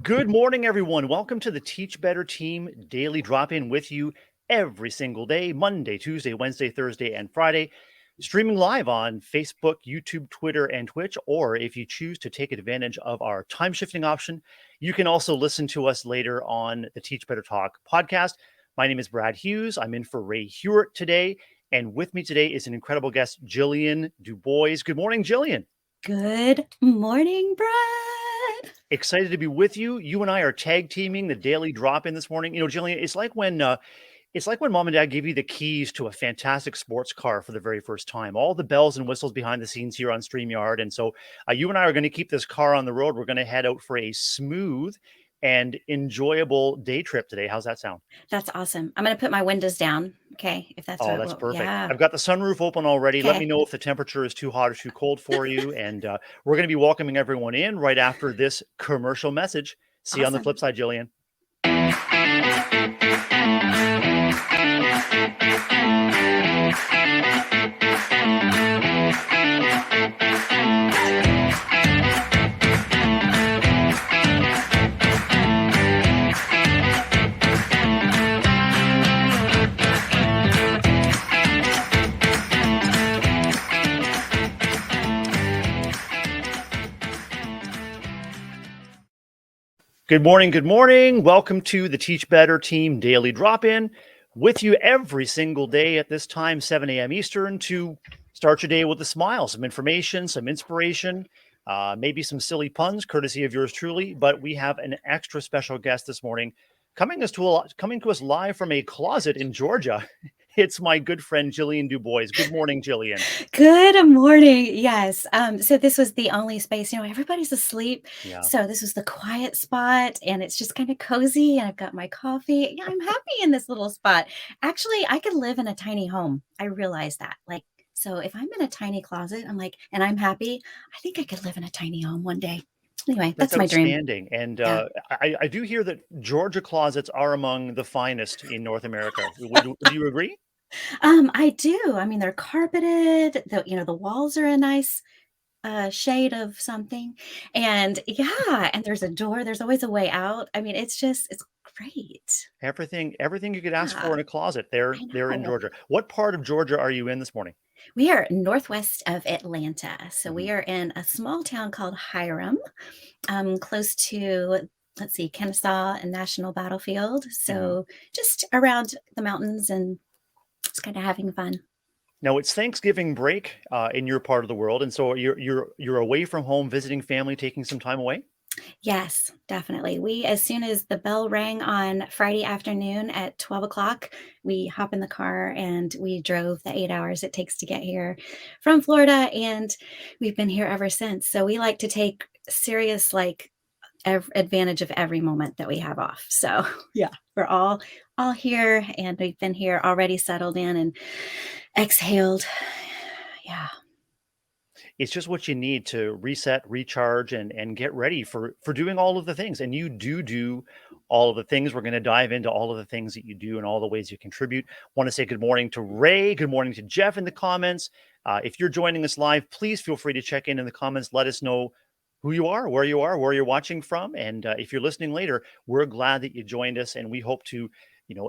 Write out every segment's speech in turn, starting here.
Good morning, everyone. Welcome to the Teach Better Team Daily Drop In with you every single day, Monday, Tuesday, Wednesday, Thursday, and Friday. Streaming live on Facebook, YouTube, Twitter, and Twitch. Or if you choose to take advantage of our time shifting option, you can also listen to us later on the Teach Better Talk podcast. My name is Brad Hughes. I'm in for Ray Hewitt today. And with me today is an incredible guest, Jillian Dubois. Good morning, Jillian. Good morning, Brad. Excited to be with you. You and I are tag teaming the daily drop in this morning. Jillian, it's like when mom and dad give you the keys to a fantastic sports car for the very first time. All the bells and whistles behind the scenes here on StreamYard. And so you and I are going to keep this car on the road. We're going to head out for a smooth and enjoyable day trip today. How's that sound? That's awesome. I'm going to put my windows down. Okay. If that's Oh, what, that's well, perfect. yeah. I've got the sunroof open already. Let me Okay. know if the temperature is too hot or too cold for you. And we're going to be welcoming everyone in right after this commercial message. See you on the Awesome. flip side, Jillian. Good morning. Good morning. Welcome to the Teach Better Team Daily Drop In with you every single day at this time, 7 a.m. Eastern, to start your day with a smile, some information, some inspiration, maybe some silly puns, courtesy of yours truly. But we have an extra special guest this morning coming to us live from a closet in Georgia. It's my good friend, Jillian Dubois. Good morning, Jillian. Good morning. Yes. So this was the only space, everybody's asleep. Yeah. So this was the quiet spot and it's just kind of cozy. And I've got my coffee. Yeah, I'm happy in this little spot. Actually, I could live in a tiny home. I realize that. So if I'm in a tiny closet, and I'm happy, I think I could live in a tiny home one day. Anyway, That's that's my dream. outstanding. And Yeah. I do hear that Georgia closets are among the finest in North America. Would you agree? I do. I mean, they're carpeted. The walls are a nice shade of something, and yeah, and there's a door. There's always a way out. I mean, it's great. Everything you could ask for Yeah, in a closet, they're I they're in know. Georgia. What part of Georgia are you in this morning? We are northwest of Atlanta, so Mhm. we are in a small town called Hiram, close to let's see, Kennesaw and National Battlefield. Mhm. So just around the mountains and just kind of having fun. Now it's Thanksgiving break in your part of the world, and so you're away from home, visiting family, taking some time away. Yes, definitely. As soon as the bell rang on Friday afternoon at 12 o'clock, we hop in the car and we drove the 8 hours it takes to get here from Florida. And we've been here ever since. So we like to take serious, advantage of every moment that we have off. So yeah, we're all here and we've been here already settled in and exhaled. Yeah. It's just what you need to reset, recharge, and get ready for doing all of the things. And you do all of the things. We're going to dive into all of the things that you do and all the ways you contribute. Want to say good morning to Ray. Good morning to Jeff in the comments. If you're joining us live, please feel free to check in the comments. Let us know who you are, where you're watching from, and if you're listening later, we're glad that you joined us, and we hope to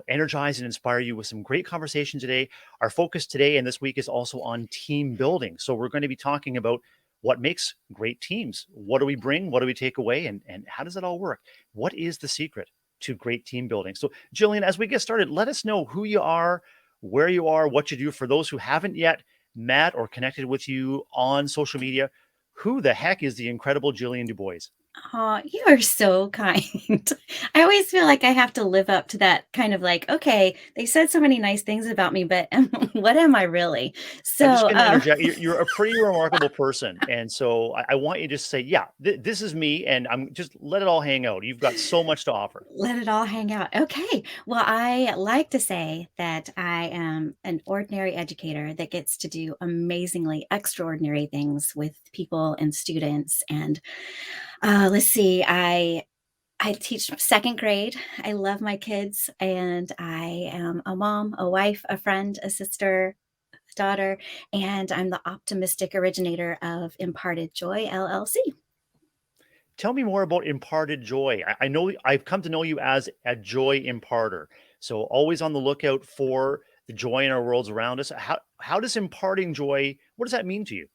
energize and inspire you with some great conversation today. Our focus today and this week is also on team building. So we're going to be talking about what makes great teams. What do we bring? What do we take away? And how does it all work? What is the secret to great team building? So, Jillian, as we get started, let us know who you are, where you are, what you do. For those who haven't yet met or connected with you on social media, who the heck is the incredible Jillian Dubois? Oh, you are so kind. I always feel like I have to live up to that kind of okay, they said so many nice things about me, but what am I really? I'm just So, going to interject. You're a pretty remarkable person, and so I want you to just say, "Yeah, this is me," and I'm just let it all hang out. You've got so much to offer. let it all hang out. Okay. Well, I like to say that I am an ordinary educator that gets to do amazingly extraordinary things with people and students. And let's see, I teach second grade. I love my kids, and I am a mom, a wife, a friend, a sister, a daughter, and I'm the optimistic originator of Imparted Joy LLC. Tell me more about imparted joy. I know I've come to know you as a joy imparter. So always on the lookout for the joy in our worlds around us. How does imparting joy, what does that mean to you?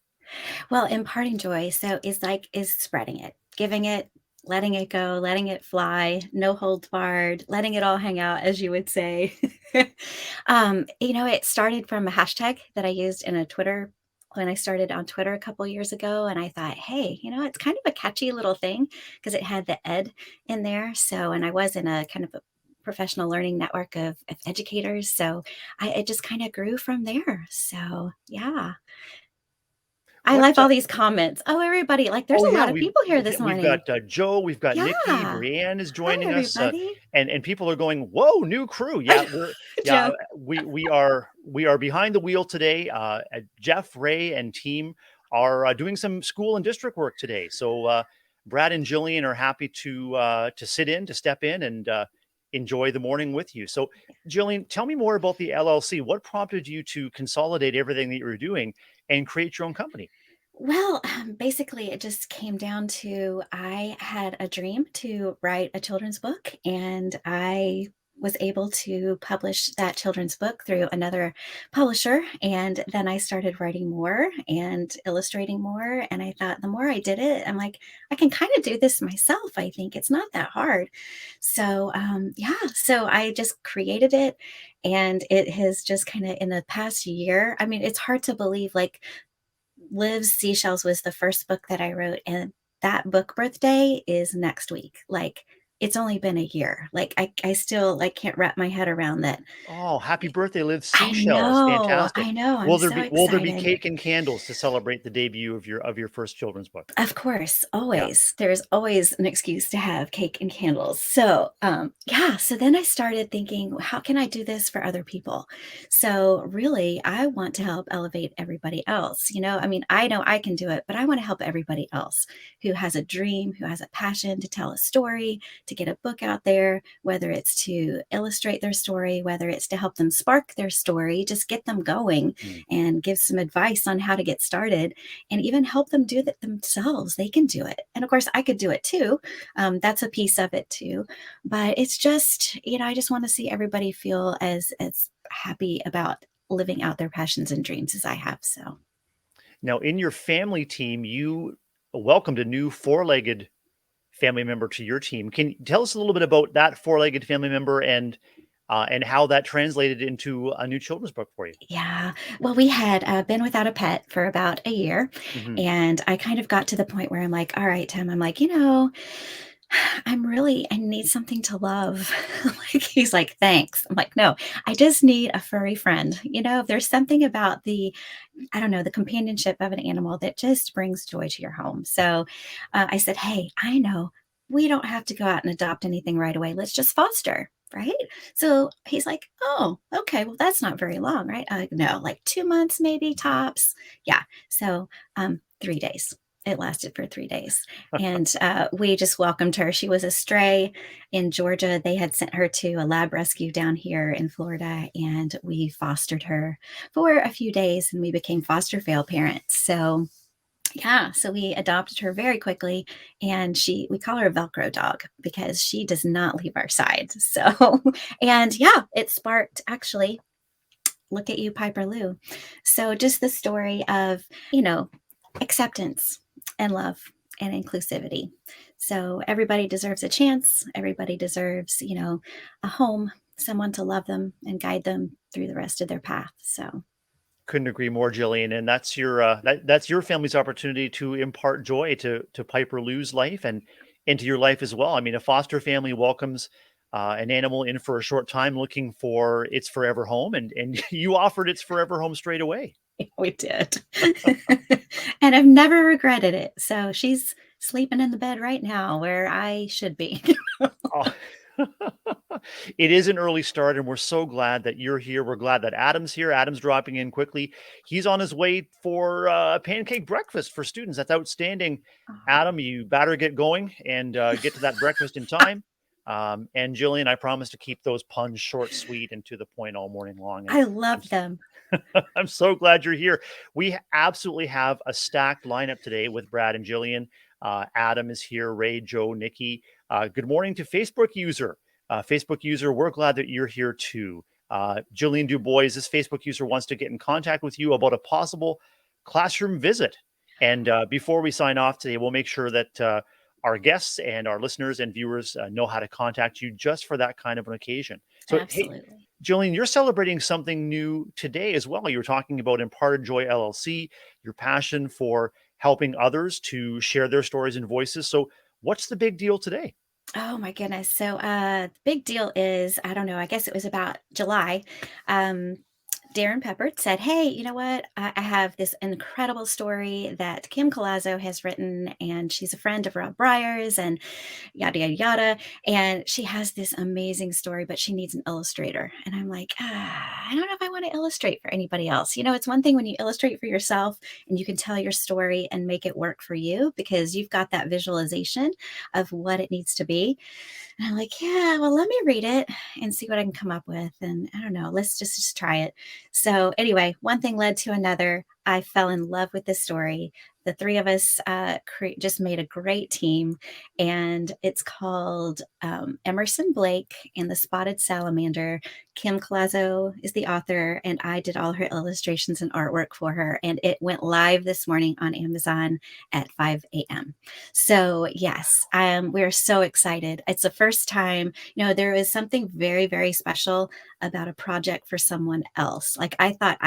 Well, imparting joy, so is spreading it, giving it, letting it go, letting it fly, no holds barred, letting it all hang out, as you would say. It started from a hashtag that I used in a Twitter when I started on Twitter a couple years ago, and I thought, hey, it's kind of a catchy little thing because it had the ed in there. So, and I was in a kind of a professional learning network of educators, so it just kind of grew from there. So, yeah. I What love all these comments. Oh, everybody, like, there's Oh a yeah, lot of people here this we've morning. got Joe, we've got Nikki, Yeah. Brienne is Hi, joining us, everybody. and people are going, "Whoa, new crew!" I Yeah, know, yeah, Joe. we are behind the wheel today. Jeff, Ray, and team are doing some school and district work today. So Brad and Jillian are happy to step in, and enjoy the morning with you. So Jillian, tell me more about the LLC. What prompted you to consolidate everything that you were doing and create your own company? Well, basically, it just came down to I had a dream to write a children's book, and I was able to publish that children's book through another publisher. And then I started writing more and illustrating more. And I thought the more I did it, I'm like, I can kind of do this myself. I think it's not that hard. So, yeah, so I just created it. And it has just kind of in the past year, I mean, it's hard to believe like Liv's Seashells was the first book that I wrote, and that book birthday is next week. Like, it's only been a year. Like, I still, like, can't wrap my head around that. Oh, happy birthday, Live Seashells. Fantastic. I know, I'm so Will there be excited. cake and candles to celebrate the debut of your first children's book? Of course, Yeah. always. There's always an excuse to have cake and candles. So, yeah, so then I started thinking, how can I do this for other people? So, really, I want to help elevate everybody else. I mean, I know I can do it, but I want to help everybody else who has a dream, who has a passion to tell a story, to get a book out there, whether it's to illustrate their story, whether it's to help them spark their story, just get them going Mm. and give some advice on how to get started and even help them do that themselves. They can do it. And of course, I could do it too. That's a piece of it too. But it's just, I just want to see everybody feel as happy about living out their passions and dreams as I have. So Now, in your family team, you welcomed a new four-legged family member to your team. Can you tell us a little bit about that four-legged family member and how that translated into a new children's book for you? yeah, well, we had been without a pet for about a year. Hmm. And I kind of got to the point where I'm like, all right, Tim, I'm like, I need something to love. Like, he's like, thanks. I'm like, no, I just need a furry friend. There's something about I don't know, the companionship of an animal that just brings joy to your home. So I said, hey, I know we don't have to go out and adopt anything right away. Let's just foster. Right. So he's like, oh, okay. Well, that's not very long, right? No, like 2 months, maybe tops. Yeah. So 3 days. It lasted for 3 days. And we just welcomed her. She was a stray in Georgia. They had sent her to a lab rescue down here in Florida, and we fostered her for a few days and we became foster fail parents. So yeah, so we adopted her very quickly and we call her a Velcro dog because she does not leave our side. So and yeah, it sparked actually look at you, Piper Lou. So just the story of, acceptance and love and inclusivity. So everybody deserves a chance. Everybody deserves, a home, someone to love them and guide them through the rest of their path. So Couldn't agree more, Jillian. And that's your family's opportunity to impart joy to Piper Lou's life and into your life as well. I mean, a foster family welcomes an animal in for a short time, looking for its forever home, and you offered its forever home straight away. we did. And I've never regretted it. So she's sleeping in the bed right now where I should be. Oh. It is an early start, and we're so glad that you're here. We're glad that Adam's here. Adam's dropping in quickly. He's on his way for a pancake breakfast for students. That's outstanding. Adam, you better get going and get to that breakfast in time. And Jillian, I promise to keep those puns short, sweet, and to the point all morning long. And I I'm love them. I'm so glad you're here. We absolutely have a stacked lineup today with Brad and Jillian. Adam is here, Ray, Joe, Nikki. Good morning to Facebook user. Facebook user, we're glad that you're here too. Jillian Dubois, this Facebook user wants to get in contact with you about a possible classroom visit. And before we sign off today, we'll make sure that our guests and our listeners and viewers know how to contact you just for that kind of an occasion. So, hey, Absolutely. Jillian, you're celebrating something new today as well. You were talking about Imparted Joy LLC, your passion for helping others to share their stories and voices. So, what's the big deal today? Oh my goodness. So, the big deal is, I don't know, I guess it was about July. Um, Darren Peppert said, "Hey, you know what? I have this incredible story that Kim Colazzo has written, and she's a friend of Rob Breyer's, and yada, yada, yada. And she has this amazing story, but she needs an illustrator." And I'm like, I don't know if I want to illustrate for anybody else. You know, it's one thing when you illustrate for yourself and you can tell your story and make it work for you because you've got that visualization of what it needs to be. And I'm like, yeah, well, let me read it and see what I can come up with. And I don't know, let's just try it. So, anyway, one thing led to another. I fell in love with this story. The three of us just made a great team, and it's called Emerson Blake and the Spotted Salamander. Kim Colazzo is the author, and I did all her illustrations and artwork for her. And it went live this morning on Amazon at 5 a.m. So, yes, we're so excited. It's the first time, there is something very, very special about a project for someone else. Like I thought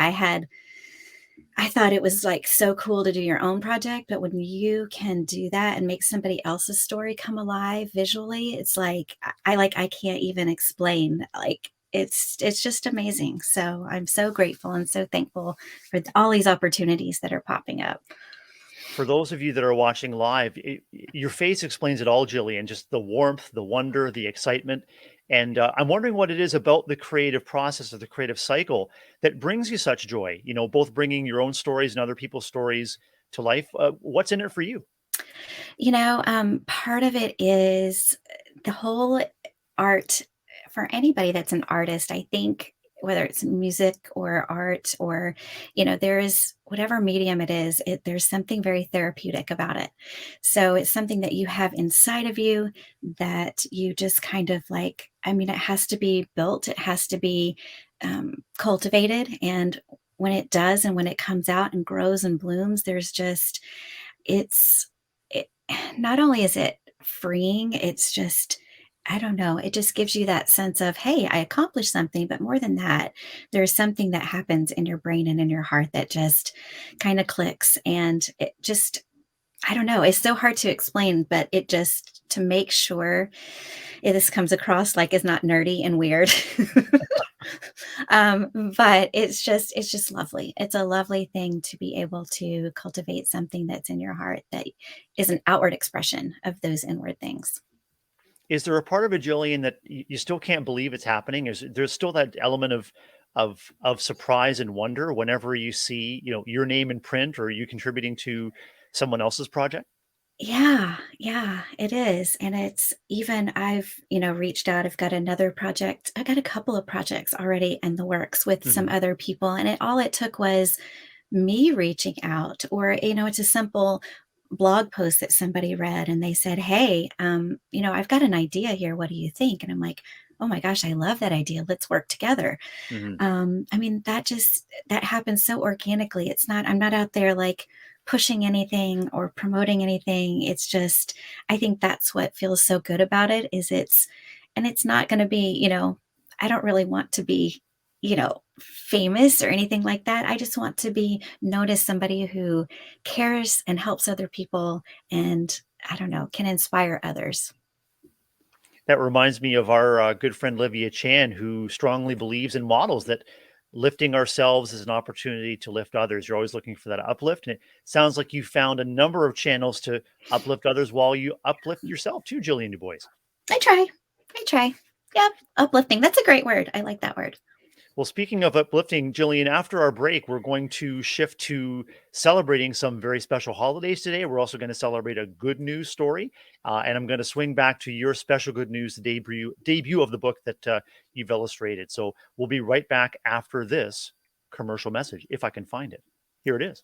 it was like so cool to do your own project, but when you can do that and make somebody else's story come alive visually, it's like I can't even explain. Like it's just amazing. So I'm so grateful and so thankful for all these opportunities that are popping up. For those of you that are watching live, your face explains it all, Jillian. Just the warmth, the wonder, the excitement. And I'm wondering what it is about the creative process or the creative cycle that brings you such joy, both bringing your own stories and other people's stories to life. What's in it for you? Part of it is the whole art for anybody that's an artist. I think whether it's music or art or, there is whatever medium it is, there's something very therapeutic about it. So it's something that you have inside of you that you just kind of like, it has to be built, it has to be cultivated. And when it does, and when it comes out and grows and blooms, it's, it, not only is it freeing, it's just, I don't know, it just gives you that sense of, hey, I accomplished something. But more than that, there's something that happens in your brain and in your heart that just kind of clicks. And it just, I don't know, it's so hard to explain, but it just, to make sure this comes across like it's not nerdy and weird. But it's just lovely. It's a lovely thing to be able to cultivate something that's in your heart that is an outward expression of those inward things. Is there a part of it, Jillian, that you still can't believe it's happening? Is there's still that element of surprise and wonder whenever you see, your name in print or you contributing to someone else's project? Yeah, yeah, it is. And it's even, I've, reached out. I've got another project. I got a couple of projects already in the works with some Mhm. other people. And all it took was me reaching out, or, it's a simple blog post that somebody read and they said, "Hey, I've got an idea here. What do you think?" And I'm like, "Oh my gosh, I love that idea. Let's work together." Mhm. That happens so organically. I'm not out there like pushing anything or promoting anything. It's just, I think that's what feels so good about it is it's not going to be, I don't really want to be, famous or anything like that. I just want to be known as somebody who cares and helps other people and, I don't know, can inspire others. That reminds me of our good friend Livia Chan, who strongly believes in models that lifting ourselves is an opportunity to lift others. You're always looking for that uplift. And it sounds like you found a number of channels to uplift others while you uplift yourself too, Jillian Du Bois. I try. I try. Yep. Uplifting. That's a great word. I like that word. Well, speaking of uplifting, Jillian, after our break, we're going to shift to celebrating some very special holidays today. We're also going to celebrate a good news story. And I'm going to swing back to your special good news, the debut of the book that you've illustrated. So we'll be right back after this commercial message, if I can find it. Here it is.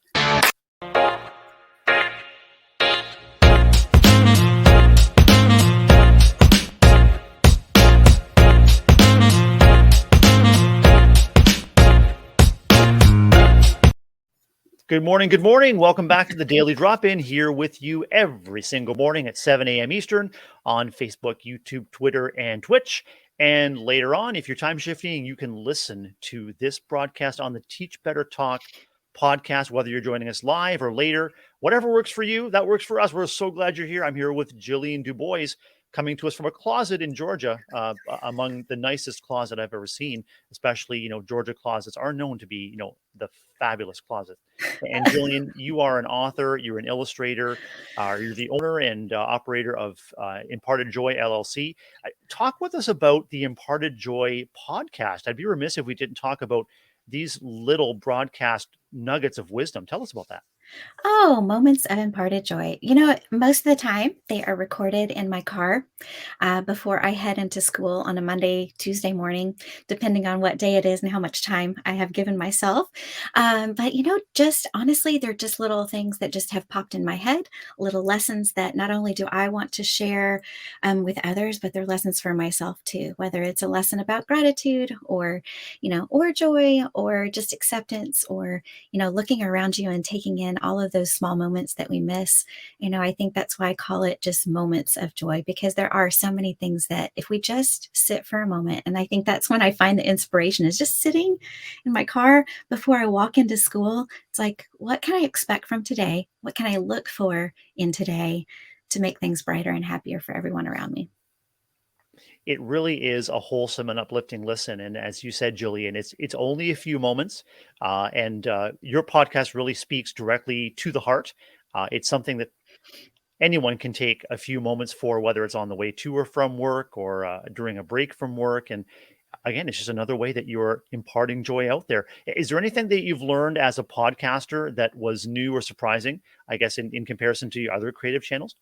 Good morning. Good morning. Welcome back to the Daily Drop In, here with you every single morning at 7 a.m. Eastern on Facebook, YouTube, Twitter, and Twitch. And later on, if you're time shifting, you can listen to this broadcast on the Teach Better Talk podcast, whether you're joining us live or later. Whatever works for you, that works for us. We're so glad you're here. I'm here with Jillian Dubois, coming to us from a closet in Georgia, among the nicest closet I've ever seen. Especially, Georgia closets are known to be, the fabulous closet. And Jillian, you are an author, you're an illustrator, you're the owner and operator of Imparted Joy LLC. Talk with us about the Imparted Joy podcast. I'd be remiss if we didn't talk about these little broadcast nuggets of wisdom. Tell us about that. Oh, moments of imparted joy. Most of the time they are recorded in my car before I head into school on a Monday, Tuesday morning, depending on what day it is and how much time I have given myself. But just honestly, they're just little things that just have popped in my head, little lessons that not only do I want to share with others, but they're lessons for myself too, whether it's a lesson about gratitude or joy or just acceptance or looking around you and taking in all of those small moments that we miss. I think that's why I call it just moments of joy, because there are so many things that if we just sit for a moment, and I think that's when I find the inspiration is just sitting in my car before I walk into school. It's like, what can I expect from today? What can I look for in today to make things brighter and happier for everyone around me? It really is a wholesome and uplifting listen. And as you said, Jillian, it's only a few moments, and your podcast really speaks directly to the heart. It's something that anyone can take a few moments for, whether it's on the way to or from work or during a break from work. And again, it's just another way that you're imparting joy out there. Is there anything that you've learned as a podcaster that was new or surprising, I guess, in comparison to your other creative channels?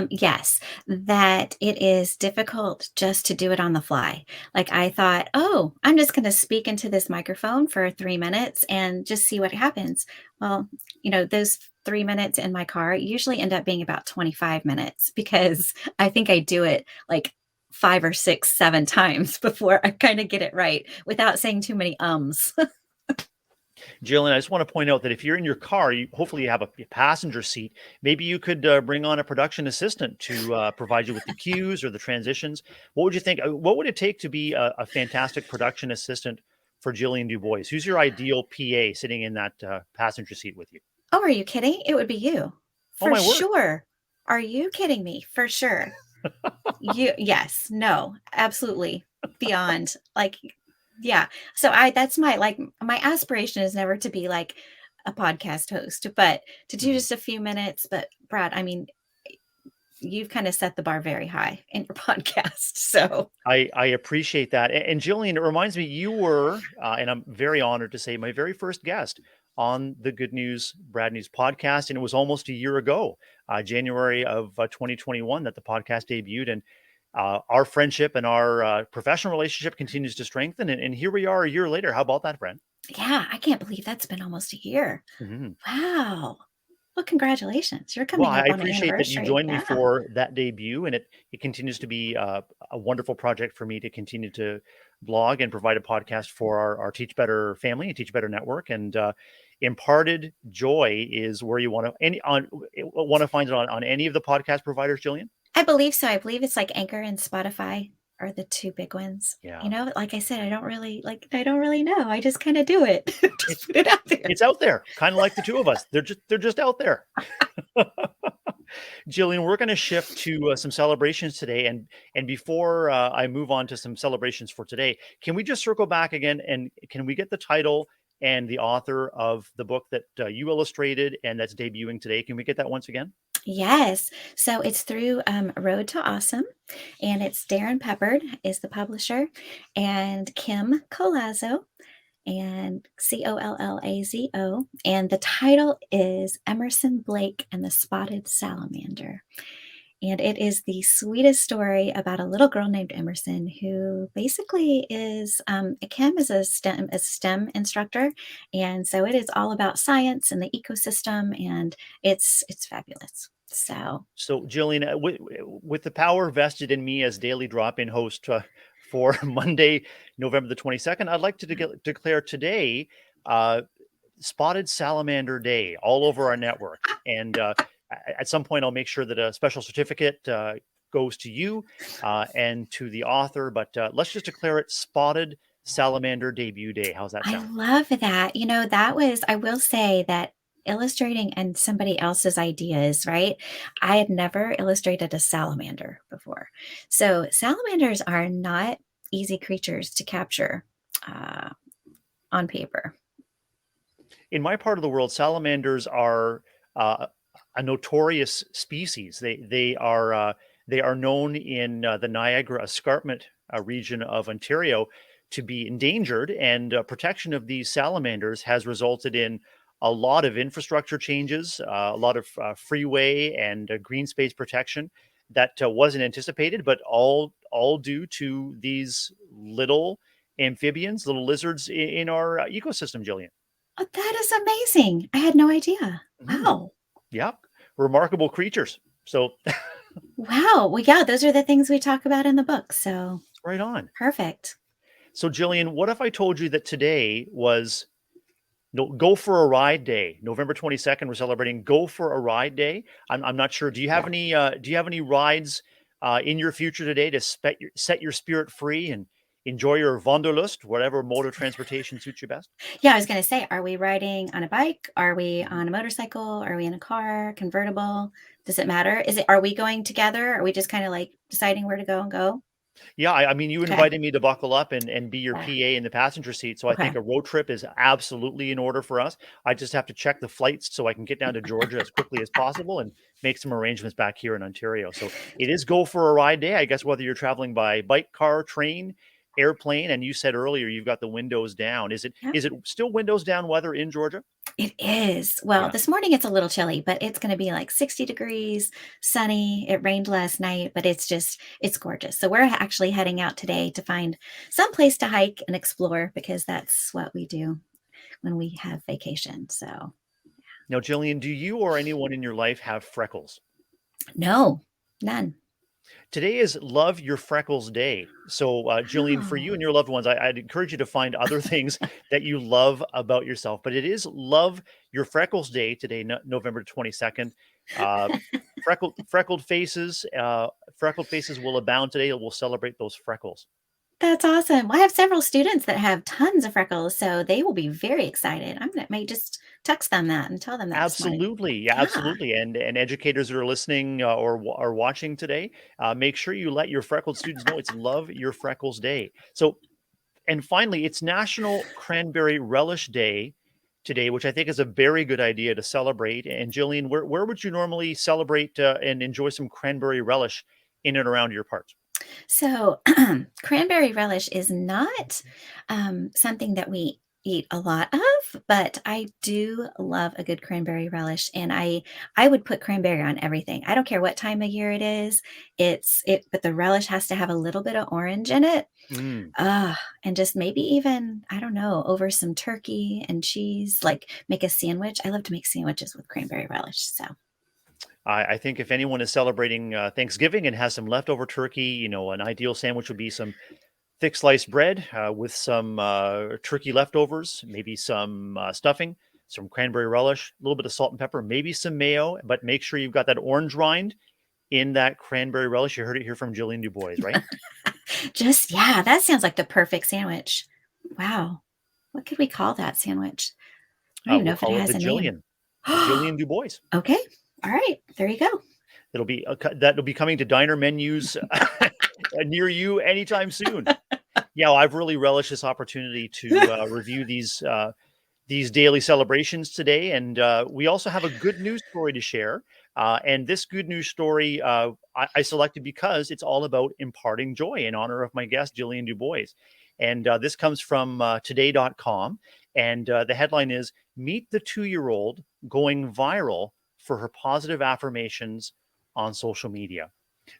Yes, that it is difficult just to do it on the fly. Like I thought, oh, I'm just going to speak into this microphone for 3 minutes and just see what happens. Well, those 3 minutes in my car usually end up being about 25 minutes because I think I do it like 5 or 6, 7 times before I kind of get it right without saying too many ums. Jillian, I just want to point out that if you're in your car, hopefully you have a passenger seat. Maybe you could bring on a production assistant to provide you with the cues or the transitions. What would you think? What would it take to be a fantastic production assistant for Jillian Dubois? Who's your ideal PA sitting in that passenger seat with you? Oh, are you kidding? It would be you. Oh, For my word. sure. Are you kidding me? For sure. Yes, no, absolutely. Beyond like, yeah. So that's my aspiration is never to be like a podcast host, but to do Mhm. just a few minutes. But Brad, I mean, you've kind of set the bar very high in your podcast. So I appreciate that. And Jillian, it reminds me, you were, and I'm very honored to say, my very first guest on the Good News Brad News podcast. And it was almost a year ago, January of 2021, that the podcast debuted. And our friendship and our professional relationship continues to strengthen. And here we are a year later. How about that, friend? yeah, I can't believe that's been almost a year. Mhm. Wow. Well, congratulations. You're Well, coming I up on an appreciate that you anniversary. joined me Yeah. for that debut, and it continues to be a wonderful project for me to continue to blog and provide a podcast for our Teach Better family and Teach Better network. And Imparted Joy is where you want to find it on any of the podcast providers, Jillian. I believe so. I believe it's like Anchor and Spotify are the 2 big ones. Yeah, Like I said, I don't really know. I just kinda do it. Just it's put it out there. it's out there, kind of like the two of us. They're just out there. Jillian, we're going to shift to some celebrations today, and before I move on to some celebrations for today, can we just circle back again and can we get the title and the author of the book that you illustrated and that's debuting today? Can we get that once again? Yes. So it's through, Road to Awesome, and it's Darren Peppard is the publisher, and Kim Colazzo, and Collazo, and the title is Emerson Blake and the Spotted Salamander. And it is the sweetest story about a little girl named Emerson who basically is Kim is a STEM instructor, and so it is all about science and the ecosystem, and it's fabulous. So So, Jillian, with the power vested in me as daily drop-in host for Monday, November the 22nd, I'd like to declare today uh, Spotted Salamander Day all over our network. And at some point, I'll make sure that a special certificate goes to you and to the author. But let's just declare it Spotted Salamander Debut Day. How's that I sound? love that. That was, I will say that illustrating and somebody else's ideas, right? I had never illustrated a salamander before. So salamanders are not easy creatures to capture uh, on paper. In my part of the world, salamanders are uh, a notorious species. They are known in the Niagara Escarpment region of Ontario to be endangered, and protection of these salamanders has resulted in a lot of infrastructure changes, a lot of freeway and green space protection that wasn't anticipated, but all due to these little amphibians, little lizards in our ecosystem, Jillian. Oh, that is amazing. I had no idea. Mhm. Wow. Yeah, remarkable creatures. So Wow. Well, yeah, those are the things we talk about in the book. So right on. perfect. So Jillian, what if I told you that today was no Go for a Ride Day, November 22nd? We're celebrating Go for a Ride Day. I'm not sure. Do you have any rides in your future today to set your spirit free and enjoy your Wanderlust, whatever mode of transportation suits you best? Yeah, I was going to say, are we riding on a bike? Are we Mhm. on a motorcycle? Are we in a car, convertible? Does it matter? Are we going together? Are we just kind of like deciding where to go and go? Yeah, I mean, you Okay. invited me to buckle up and be your Yeah. PA in the passenger seat, so I Okay. think a road trip is absolutely in order for us. I just have to check the flights so I can get down to Georgia as quickly as possible and make some arrangements back here in Ontario. So it is Go for a Ride Day, I guess, whether you're traveling by bike, car, train, airplane, and you said earlier you've got the windows down. Yep. Is it still windows down weather in Georgia? It is. Well, Yeah. this morning it's a little chilly, but it's going to be like 60 degrees, sunny. It rained last night, but it's gorgeous. So we're actually heading out today to find some place to hike and explore because that's what we do when we have vacation. So, Now, Jillian, do you or anyone in your life have freckles? no, none. Today is Love Your Freckles Day. So, Jillian, for you Oh. and your loved ones, I'd encourage you to find other things that you love about yourself. But it is Love Your Freckles Day today, November 22nd. Uh, freckled faces will abound today. We'll celebrate those freckles. That's awesome. Well, I have several students that have tons of freckles, so they will be very excited. May just text them that and tell them that this morning. Absolutely, yeah, Yeah. absolutely. And educators that are listening or watching today, make sure you let your freckled students know it's Love Your Freckles Day. So, and finally, it's National Cranberry Relish Day today, which I think is a very good idea to celebrate. And Jillian, where would you normally celebrate and enjoy some cranberry relish in and around your parts? So, cranberry relish is not something that we eat a lot of, but I do love a good cranberry relish, and I would put cranberry on everything. I don't care what time of year it is. But the relish has to have a little bit of orange in it. Mm. And just maybe even, I don't know, over some turkey and cheese, like make a sandwich. I love to make sandwiches with cranberry relish. So, I think if anyone is celebrating Thanksgiving and has some leftover turkey, an ideal sandwich would be some thick sliced bread with some turkey leftovers, maybe some stuffing, some cranberry relish, a little bit of salt and pepper, maybe some mayo, but make sure you've got that orange rind in that cranberry relish. You heard it here from Jillian Dubois, right? yeah, that sounds like the perfect sandwich. Wow. What could we call that sandwich? I don't even know We'll if it call it has a name. The Jillian Dubois. Okay. All right. There you go. That'll be coming to diner menus near you anytime soon. Yeah, well, I've really relished this opportunity to review these daily celebrations today. And we also have a good news story to share. And this good news story I selected because it's all about imparting joy in honor of my guest, Jillian Dubois. And this comes from today.com. And the headline is Meet the 2-year-old going viral for her positive affirmations on social media.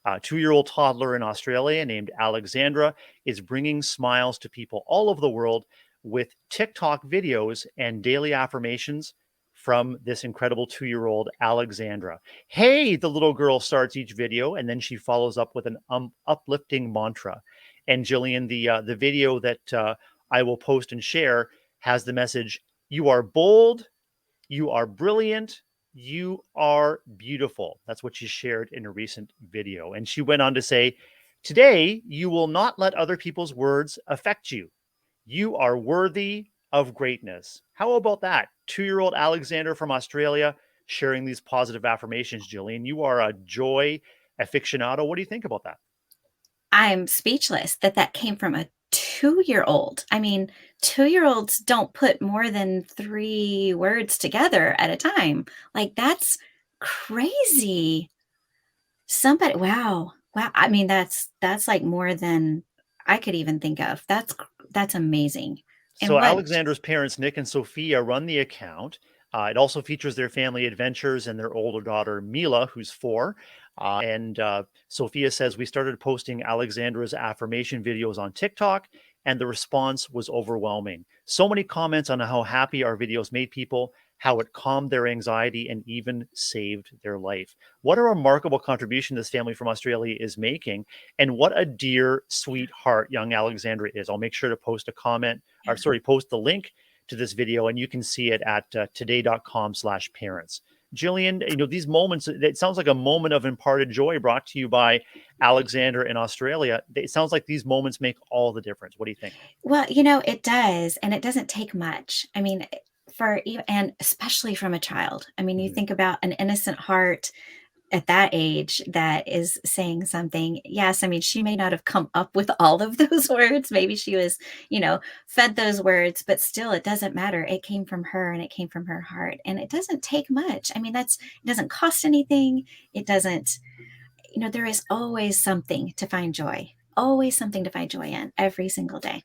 A 2-year-old toddler in Australia named Alexandra is bringing smiles to people all over the world with TikTok videos and daily affirmations from this incredible 2-year-old Alexandra. Hey, the little girl starts each video, and then she follows up with an uplifting mantra. And Jillian, the video that I will post and share has the message: You are bold. You are brilliant. You are beautiful. That's what she shared in a recent video. And she went on to say, today, you will not let other people's words affect you. You are worthy of greatness. How about that? 2-year-old Alexander from Australia sharing these positive affirmations, Jillian. You are a joy aficionado. What do you think about that? I'm speechless that that came from a 2-year-old. I mean, 2-year-olds don't put more than 3 words together at a time. Like, that's crazy. Somebody wow. Wow, I mean, that's, like, more than I could even think of. That's amazing. And So what Alexander's parents, Nick and Sophia, run the account. It also features their family adventures and their older daughter, Mila, who's 4. And Sophia says, we started posting Alexandra's affirmation videos on TikTok, and the response was overwhelming. So many comments on how happy our videos made people, how it calmed their anxiety, and even saved their life. What a remarkable contribution this family from Australia is making. And what a dear, sweetheart young Alexandra is. I'll make sure to post a comment or yeah. sorry, post the link to this video and you can see it at today.com/parents. Jillian, these moments, it sounds like a moment of imparted joy brought to you by Alexander in Australia. It sounds like these moments make all the difference. What do you think? Well, it does, and it doesn't take much. I mean, for even and especially from a child. I mean, you Mhm. think about an innocent heart at that age that is saying something. Yes, I mean, she may not have come up with all of those words. Maybe she was, fed those words, but still, it doesn't matter. It came from her and it came from her heart. And it doesn't take much. I mean, it doesn't cost anything. It doesn't, there is always something to find joy, always something to find joy in every single day.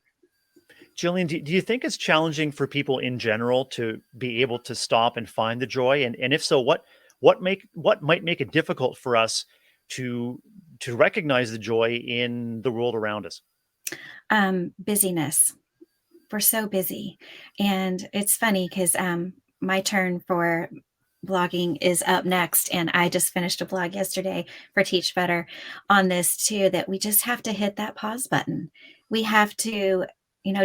Jillian, do you think it's challenging for people in general to be able to stop and find the joy? And if so, what might make it difficult for us to recognize the joy in the world around us? Busyness. We're so busy. And it's funny because my turn for blogging is up next. And I just finished a blog yesterday for Teach Better on this too, that we just have to hit that pause button. We have to,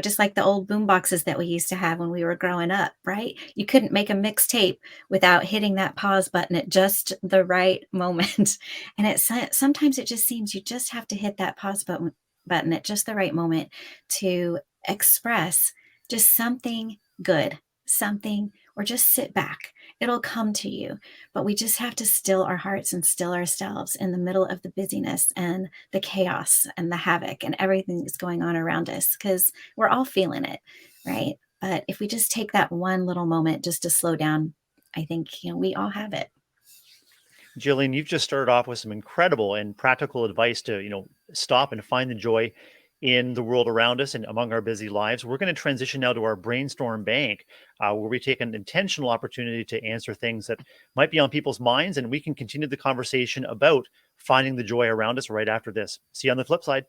just like the old boom boxes that we used to have when we were growing up, right? You couldn't make a mixtape without hitting that pause button at just the right moment. And sometimes it just seems you just have to hit that pause button at just the right moment to express just something good, something, or just sit back. It'll come to you. But we just have to still our hearts and still ourselves in the middle of the busyness and the chaos and the havoc and everything that's going on around us because we're all feeling it, right? But if we just take that one little moment just to slow down, I think, we all have it. Jillian, you've just started off with some incredible and practical advice to, stop and find the joy in the world around us and among our busy lives. We're going to transition now to our brainstorm bank, where we take an intentional opportunity to answer things that might be on people's minds, and we can continue the conversation about finding the joy around us right after this. See you on the flip side.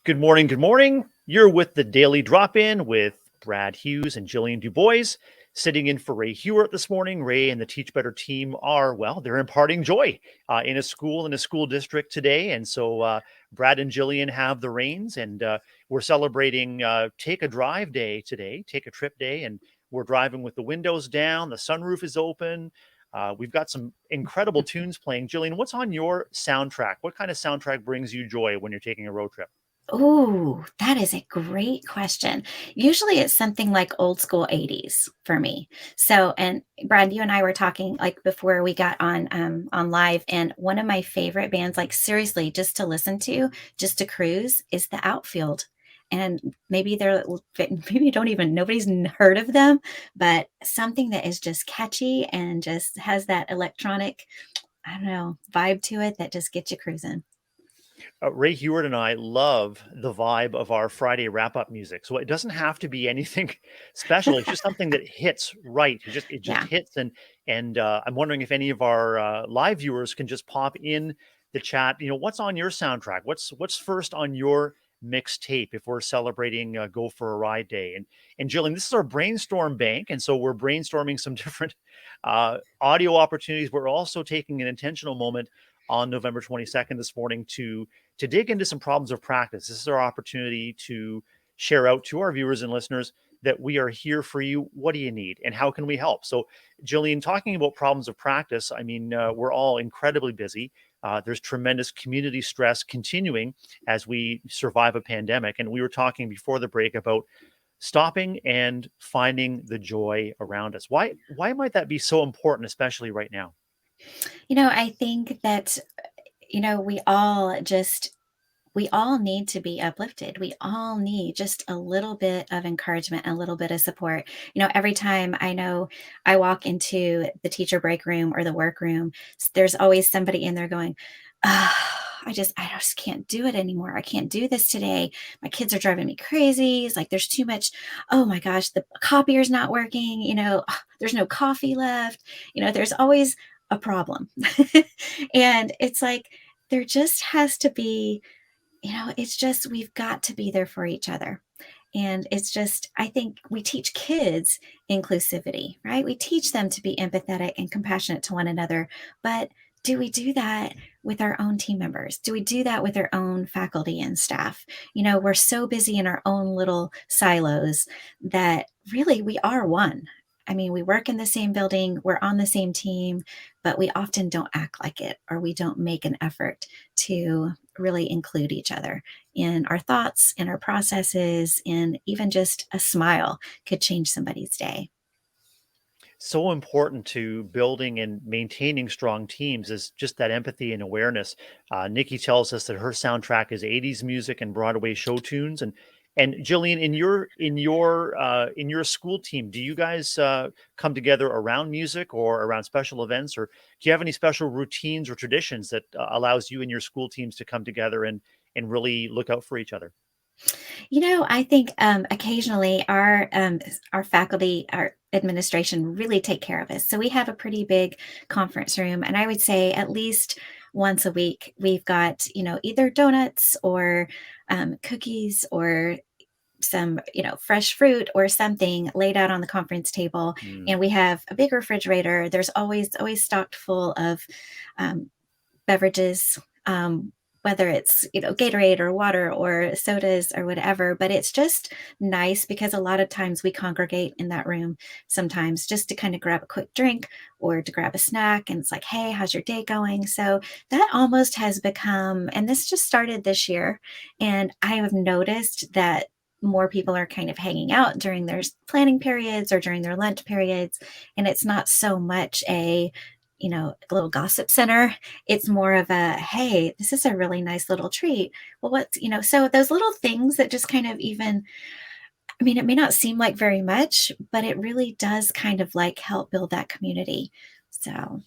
Good morning. Good morning. You're with the Daily Drop In with Brad Hughes and Jillian Dubois, sitting in for Ray Hewitt this morning. Ray and the Teach Better team are, well, they're imparting joy in a school district today. And so Brad and Jillian have the reins, and we're celebrating Take a Drive Day today, Take a Trip Day. And we're driving with the windows down, the sunroof is open. We've got some incredible tunes playing. Jillian, what's on your soundtrack? What kind of soundtrack brings you joy when you're taking a road trip? Oh, that is a great question. Usually it's something like old school 80s for me. So, and Brad, you and I were talking like before we got on live, and one of my favorite bands, like seriously, just to listen to, just to cruise, is the Outfield. And maybe maybe you don't even nobody's heard of them, but something that is just catchy and just has that electronic, I don't know, vibe to it that just gets you cruising. Ray Hewitt and I love the vibe of our Friday wrap up music. So it doesn't have to be anything special. It's just something that hits right. It just Yeah. hits. And I'm wondering if any of our live viewers can just pop in the chat. What's on your soundtrack? What's first on your mixtape if we're celebrating Go for a Ride Day? And Jillian, this is our brainstorm bank, and so we're brainstorming some different audio opportunities. We're also taking an intentional moment on November 22nd this morning to dig into some problems of practice. This is our opportunity to share out to our viewers and listeners that we are here for you. What do you need, and how can we help? So, Jillian, talking about problems of practice, I mean, we're all incredibly busy. There's tremendous community stress continuing as we survive a pandemic, and we were talking before the break about stopping and finding the joy around us. Why might that be so important, especially right now? I think that, we all need to be uplifted. We all need just a little bit of encouragement, a little bit of support. Every time I know I walk into the teacher break room or the workroom, there's always somebody in there going, I just can't do it anymore. I can't do this today. My kids are driving me crazy. It's like there's too much. Oh my gosh, the copier's not working. There's no coffee left. There's always a problem. And it's like there just has to be, it's just we've got to be there for each other. And it's just, I think we teach kids inclusivity, right? We teach them to be empathetic and compassionate to one another. But do we do that with our own team members? Do we do that with our own faculty and staff? We're so busy in our own little silos that really we are one. I mean, we work in the same building, we're on the same team, but we often don't act like it, or we don't make an effort to really include each other in our thoughts, in our processes, and even just a smile could change somebody's day. So important to building and maintaining strong teams is just that empathy and awareness. Nikki tells us that her soundtrack is '80s music and Broadway show tunes. And Jillian, in your school team, do you guys come together around music or around special events, or do you have any special routines or traditions that allows you and your school teams to come together and really look out for each other? I think occasionally our faculty, our administration really take care of us. So we have a pretty big conference room, and I would say at least once a week we've got either donuts or cookies or some fresh fruit or something laid out on the conference table, Hmm. and we have a big refrigerator. There's always stocked full of um, beverages, whether it's Gatorade or water or sodas or whatever. But it's just nice because a lot of times we congregate in that room sometimes just to kind of grab a quick drink or to grab a snack, and it's like, hey, how's your day going? So that almost has become, and this just started this year, and I have noticed that more people are kind of hanging out during their planning periods or during their lunch periods, and it's not so much a little gossip center. It's more of a, hey, this is a really nice little treat. Well, so those little things that just kind of even, I mean, it may not seem like very much, but it really does kind of like help build that community. So,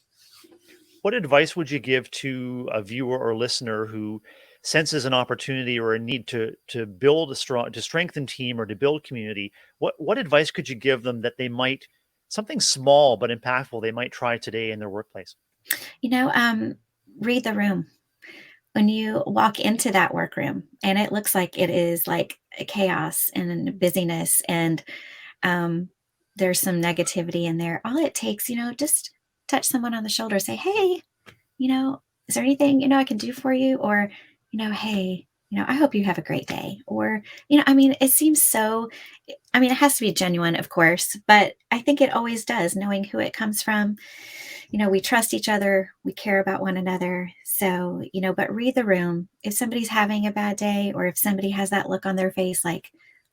What advice would you give to a viewer or listener who senses an opportunity or a need to build a strong to strengthen team or to build community? What advice could you give them that they might something small but impactful they might try today in their workplace? you know, um, read the room. When you walk into that workroom and it looks like it is like a chaos and busyness and um, there's some negativity in there, all it takes, just touch someone on the shoulder, say, hey, is there anything, I can do for you? Or, hey, I hope you have a great day. Or, I mean, it seems so, I mean, it has to be genuine, of course, but I think it always does, knowing who it comes from. We trust each other, we care about one another. So, but read the room. If somebody's having a bad day, or if somebody has that look on their face like,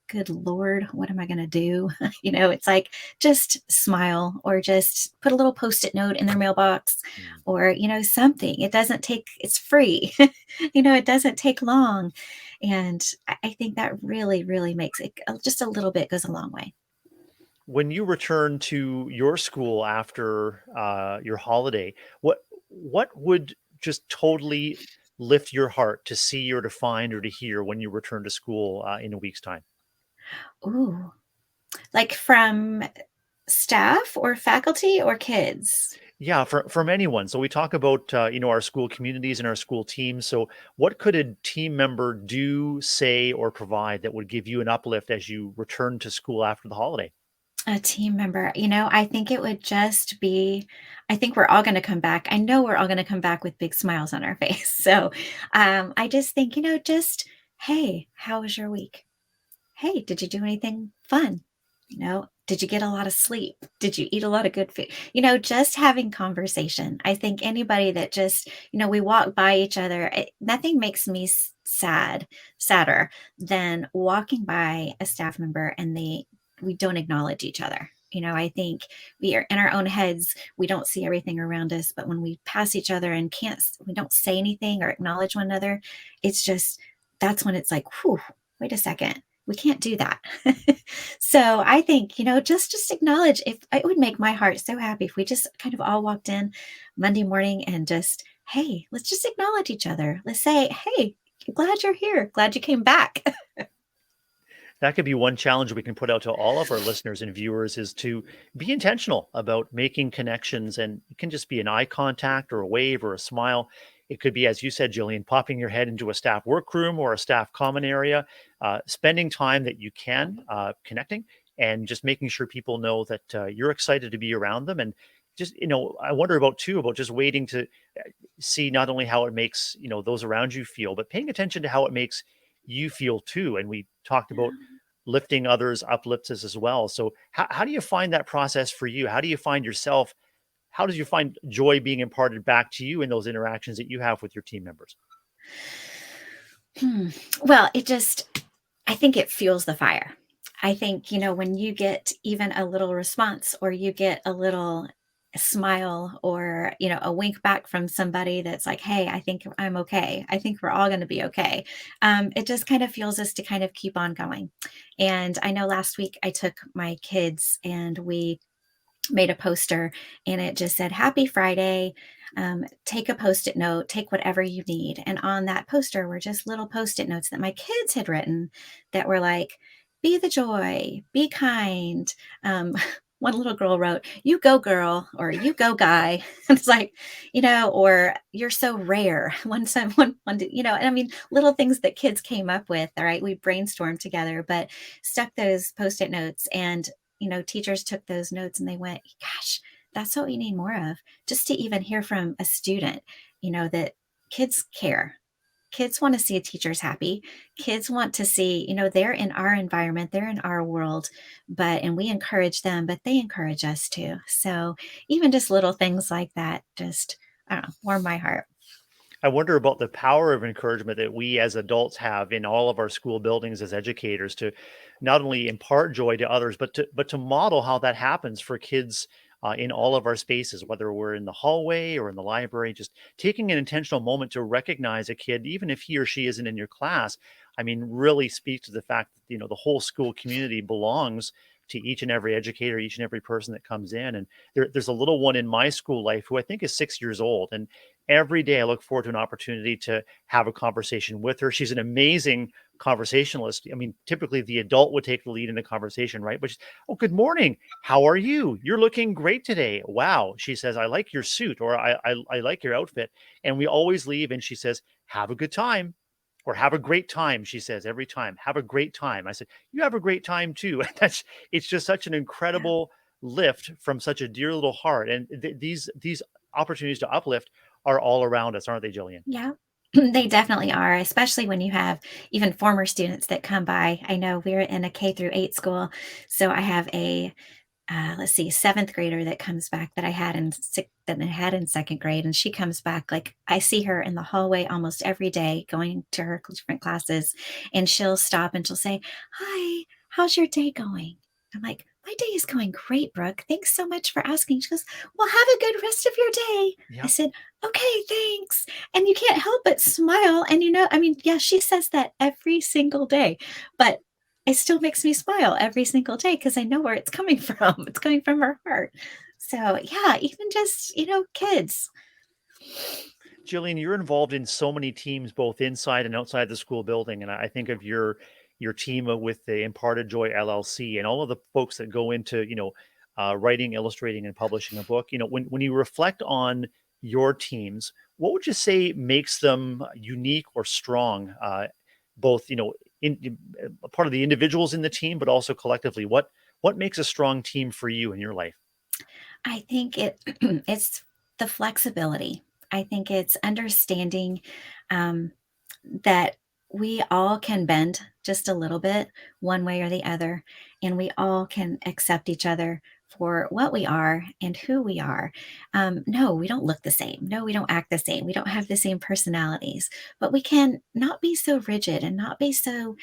good Lord, what am I going to do? It's like just smile or just put a little post it note in their mailbox Mm. or, something. It doesn't take, it's free, it doesn't take long. And I think that really, really makes it just a little bit goes a long way. When you return to your school after your holiday, what would just totally lift your heart to see or to find or to hear when you return to school in a week's time? Ooh, like from staff or faculty or kids? Yeah, from anyone. So we talk about our school communities and our school teams. So what could a team member do, say, or provide that would give you an uplift as you return to school after the holiday? A team member, I think it would just be I think we're all gonna come back. I know we're all gonna come back with big smiles on our face. So, I just think, just, "Hey, how was your week? Hey, did you do anything fun? Did you get a lot of sleep? Did you eat a lot of good food?" Just having conversation. I think anybody that just, we walk by each other, nothing makes me sadder than walking by a staff member and we don't acknowledge each other. I think we are in our own heads. We don't see everything around us, but when we pass each other and we don't say anything or acknowledge one another, it's just, that's when it's like, whew, wait a second, we can't do that. So I think, just acknowledge. If it would make my heart so happy if we just kind of all walked in Monday morning and just, hey, let's just acknowledge each other. Let's say, hey, glad you're here. Glad you came back. That could be one challenge we can put out to all of our listeners and viewers, is to be intentional about making connections. And it can just be an eye contact or a wave or a smile. It could be, as you said, Jillian, popping your head into a staff workroom or a staff common area, spending time that you can connecting, and just making sure people know that you're excited to be around them. And just, I wonder about just waiting to see not only how it makes, those around you feel, but paying attention to how it makes you feel too. And we talked about lifting others uplifts us as well. So how do you find that process for you? How do you find yourself? How does you find joy being imparted back to you in those interactions that you have with your team members? Hmm. Well, I think it fuels the fire. I think, when you get even a little response, or you get a little smile, or, a wink back from somebody that's like, hey, I think I'm okay. I think we're all going to be okay. It just kind of fuels us to kind of keep on going. And I know last week I took my kids and we made a poster, and it just said, Happy Friday. Take a post it note, take whatever you need. And on that poster were just little post it notes that my kids had written that were like, be the joy, be kind. One little girl wrote, You go, girl, or You go, guy. It's like, or You're so rare. And I mean, little things that kids came up with. All right. We brainstormed together, but stuck those post it notes. And teachers took those notes and they went, gosh, that's what we need more of. Just to even hear from a student, that kids care. Kids want to see teachers happy. Kids want to see, they're in our environment, they're in our world, and we encourage them, but they encourage us too. So even just little things like that, just, I don't know, warm my heart. I wonder about the power of encouragement that we as adults have in all of our school buildings as educators, to not only impart joy to others, but to model how that happens for kids in all of our spaces, whether we're in the hallway or in the library. Just taking an intentional moment to recognize a kid, even if he or she isn't in your class. I mean, really speak to the fact that the whole school community belongs to each and every educator, each and every person that comes in. And there's a little one in my school life who I think is 6 years old, and every day I look forward to an opportunity to have a conversation with her. She's an amazing conversationalist. I mean, typically the adult would take the lead in the conversation, right? But she's, oh, good morning. How are you? You're looking great today. Wow. She says, I like your suit, or I like your outfit. And we always leave and she says, have a good time. Or have a great time, she says every time. Have a great time. I said, you have a great time too. That's It's just such an Yeah. incredible lift from such a dear little heart. And these opportunities to uplift are all around us, aren't they, Jillian? Yeah. They definitely are, especially when you have even former students that come by. I know we're in a K through 8 school, so I have a let's see, seventh grader that comes back that I had in second grade, and she comes back like I see her in the hallway almost every day, going to her different classes, and she'll stop and she'll say, "Hi, how's your day going?" I'm like, "My day is going great, Brooke. Thanks so much for asking." She goes, "Well, have a good rest of your day." I Yeah. said, "Okay, thanks." And you can't help but smile. And I mean, yeah, she says that every single day, but it still makes me smile every single day because I know where it's coming from. It's coming from her heart. So, yeah, even just, kids. Jillian, you're involved in so many teams, both inside and outside the school building. And I think of your team with the Imparted Joy LLC and all of the folks that go into, writing, illustrating, and publishing a book. When you reflect on your teams, what would you say makes them unique or strong? Both, a part of the individuals in the team, but also collectively. What makes a strong team for you in your life? I think it's the flexibility. I think it's understanding um, that we all can bend just a little bit one way or the other, and we all can accept each other for what we are and who we are. No, we don't look the same. No, we don't act the same. We don't have the same personalities, but we can not be so rigid and not be so,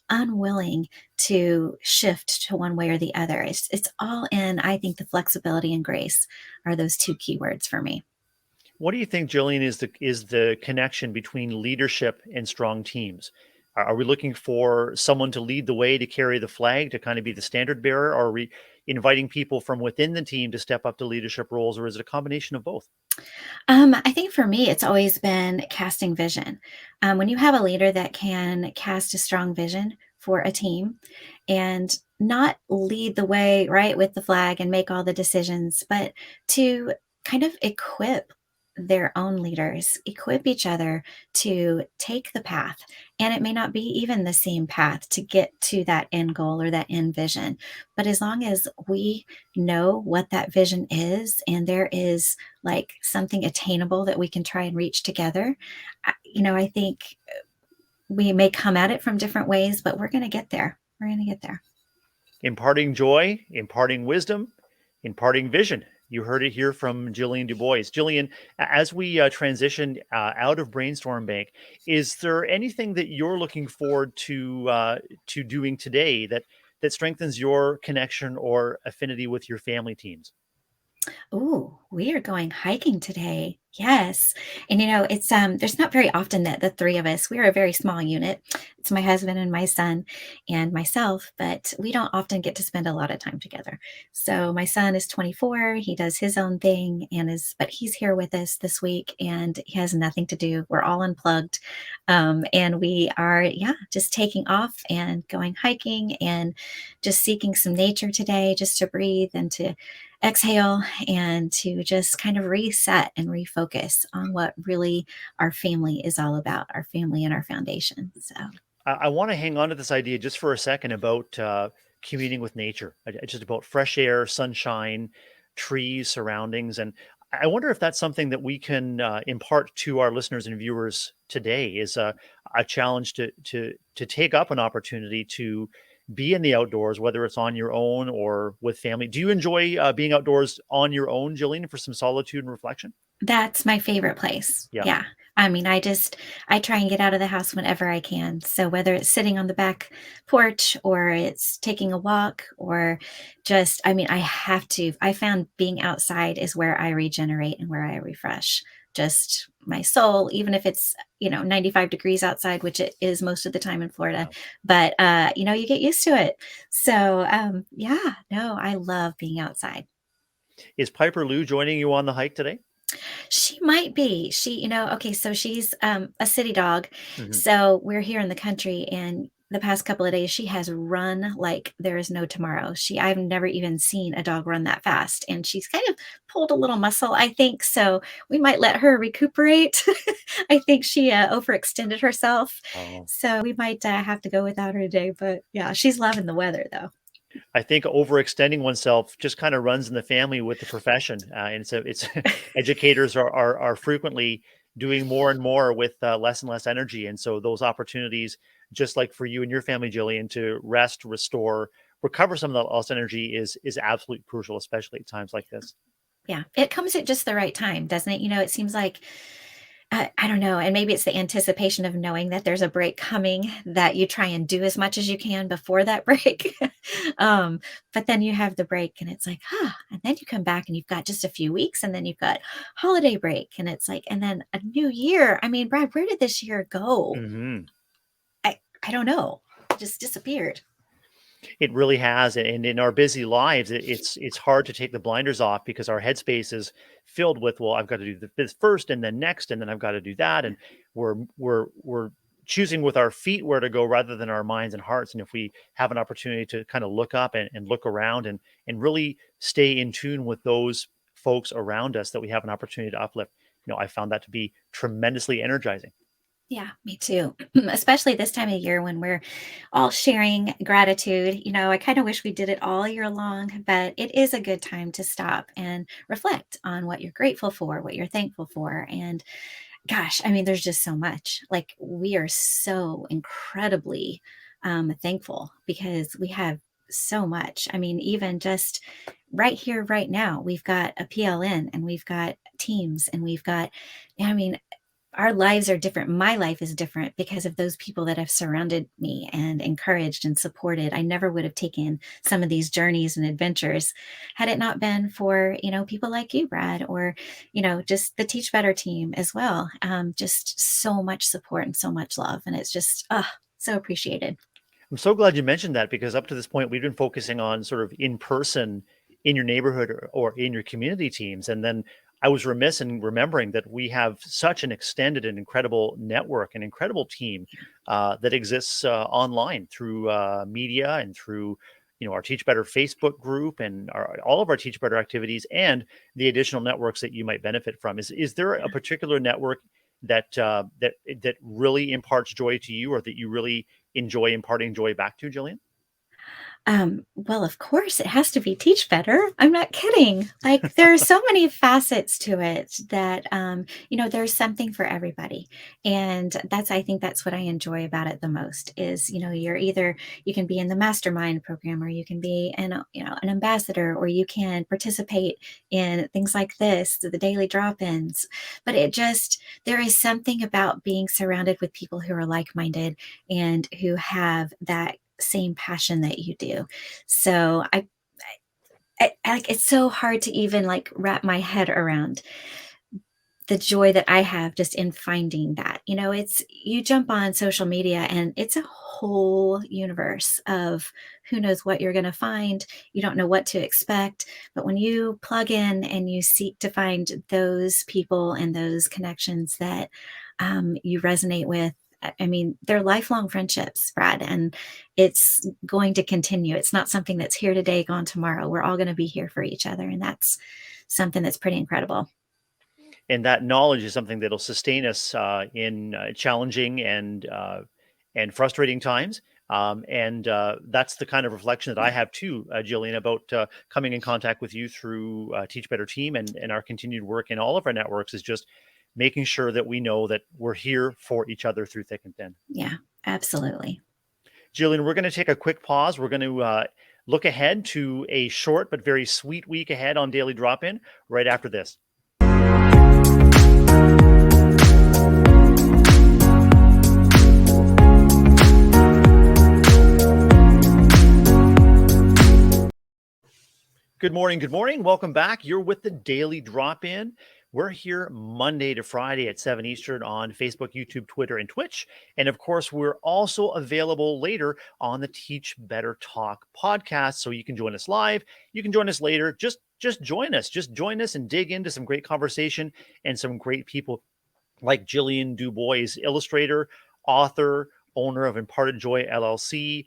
unwilling to shift to one way or the other. It's all in, I think the flexibility and grace are those two keywords for me. What do you think, Jillian, is the connection between leadership and strong teams? Are we looking for someone to lead the way to carry the flag to kind of be the standard bearer? Or are we inviting people from within the team to step up to leadership roles, or is it a combination of both? I think for me, it's always been casting vision. When you have a leader that can cast a strong vision for a team and not lead the way, right, with the flag and make all the decisions, but to kind of equip their own leaders, equip each other to take the path. And it may not be even the same path to get to that end goal or that end vision. But as long as we know what that vision is and there is like something attainable that we can try and reach together. I think we may come at it from different ways, but we're going to get there. We're going to get there. Imparting joy, imparting wisdom, imparting vision. You heard it here from Jillian Du Bois. Jillian, as we transition out of Brainstorm Bank, is there anything that you're looking forward to doing today that strengthens your connection or affinity with your family teams? Oh, we are going hiking today. Yes. And it's there's not very often that the three of us, we're a very small unit. It's my husband and my son and myself, but we don't often get to spend a lot of time together. So my son is 24, he does his own thing but he's here with us this week and he has nothing to do. We're all unplugged. And we are, yeah, just taking off and going hiking and just seeking some nature today just to breathe and to exhale and to just kind of reset and refocus on what really our family is all about, our family and our foundation. So, I want to hang on to this idea just for a second about communing with nature, just about fresh air, sunshine, trees, surroundings. And I wonder if that's something that we can impart to our listeners and viewers today is a challenge to take up an opportunity to be in the outdoors, whether it's on your own or with family. Do you enjoy being outdoors on your own, Jillian, for some solitude and reflection? that's my favorite place. Yeah. Yeah. I mean, I try and get out of the house whenever I can. So whether it's sitting on the back porch or it's taking a walk or just, I mean, I found being outside is where I regenerate and where I refresh just my soul, even if it's, 95 degrees outside, which it is most of the time in Florida. Yeah. But, you get used to it. So, yeah, no, I love being outside. Is Piper Lou joining you on the hike today? She might be. Okay, so she's a city dog. Mhm. So we're here in the country and the past couple of days she has run like there is no tomorrow. I've never even seen a dog run that fast and she's kind of pulled a little muscle, I think. So we might let her recuperate. I think she overextended herself. Oh. So we might have to go without her today, but yeah, she's loving the weather though. I think overextending oneself just kind of runs in the family with the profession, and so it's educators are frequently doing more and more with less and less energy, and so those opportunities, just like for you and your family, Jillian, to rest, restore, recover some of that lost energy is absolutely crucial, especially at times like this. Yeah, it comes at just the right time, doesn't it? It seems like I don't know, and maybe it's the anticipation of knowing that there's a break coming that you try and do as much as you can before that break. Um, but then you have the break and it's like, and then you come back and you've got just a few weeks and then you've got holiday break and it's like, and then a new year. I mean, Brad, where did this year go? Hmm. I don't know. It just disappeared. It really has, and in our busy lives, it's hard to take the blinders off because our headspace is filled with, well, I've got to do this first, and then next, and then I've got to do that, and we're choosing with our feet where to go rather than our minds and hearts. And if we have an opportunity to kind of look up and look around and really stay in tune with those folks around us that we have an opportunity to uplift, I found that to be tremendously energizing. Yeah, me too. Especially this time of year when we're all sharing gratitude. I kind of wish we did it all year long, but it is a good time to stop and reflect on what you're grateful for, what you're thankful for. And gosh, I mean, there's just so much. Like, we are so incredibly thankful because we have so much. I mean, even just right here, right now, we've got a PLN and we've got Teams and we've got, I mean, our lives are different. My life is different because of those people that have surrounded me and encouraged and supported. I never would have taken some of these journeys and adventures had it not been for, people like you, Brad, or, just the Teach Better team as well. Just so much support and so much love. And it's just, so appreciated. I'm so glad you mentioned that because up to this point, we've been focusing on sort of in person in your neighborhood or in your community teams. And then I was remiss in remembering that we have such an extended and incredible network, an incredible team that exists online through media and through our Teach Better Facebook group and all of our Teach Better activities and the additional networks that you might benefit from. Is there a particular network that really imparts joy to you, or that you really enjoy imparting joy back to, Jillian? Well, of course, it has to be Teach Better. I'm not kidding. Like, there are so many facets to it that, there's something for everybody. And I think that's what I enjoy about it the most is, you can be in the mastermind program, or you can be an ambassador, or you can participate in things like this, the daily drop-ins. But there is something about being surrounded with people who are like-minded and who have that same passion that you do. So like, it's so hard to even like wrap my head around the joy that I have just in finding that. It's you jump on social media and it's a whole universe of who knows what you're going to find. You don't know what to expect, but when you plug in and you seek to find those people and those connections that you resonate with, I mean, they're lifelong friendships, Brad, and it's going to continue. It's not something that's here today, gone tomorrow. We're all going to be here for each other, and that's something that's pretty incredible. And that knowledge is something that'll sustain us in challenging and frustrating times. And that's the kind of reflection that I have too, Jillian, about coming in contact with you through Teach Better Team and our continued work in all of our networks is just making sure that we know that we're here for each other through thick and thin. Yeah, absolutely. Jillian, we're going to take a quick pause. We're going to look ahead to a short but very sweet week ahead on Daily Drop In right after this. Good morning. Good morning. Welcome back. You're with the Daily Drop In. We're here Monday to Friday at 7 Eastern on Facebook, YouTube, Twitter, and Twitch. And of course, we're also available later on the Teach Better Talk podcast. So you can join us live. You can join us later. Just join us. Just join us and dig into some great conversation and some great people like Jillian Dubois, illustrator, author, owner of Imparted Joy LLC,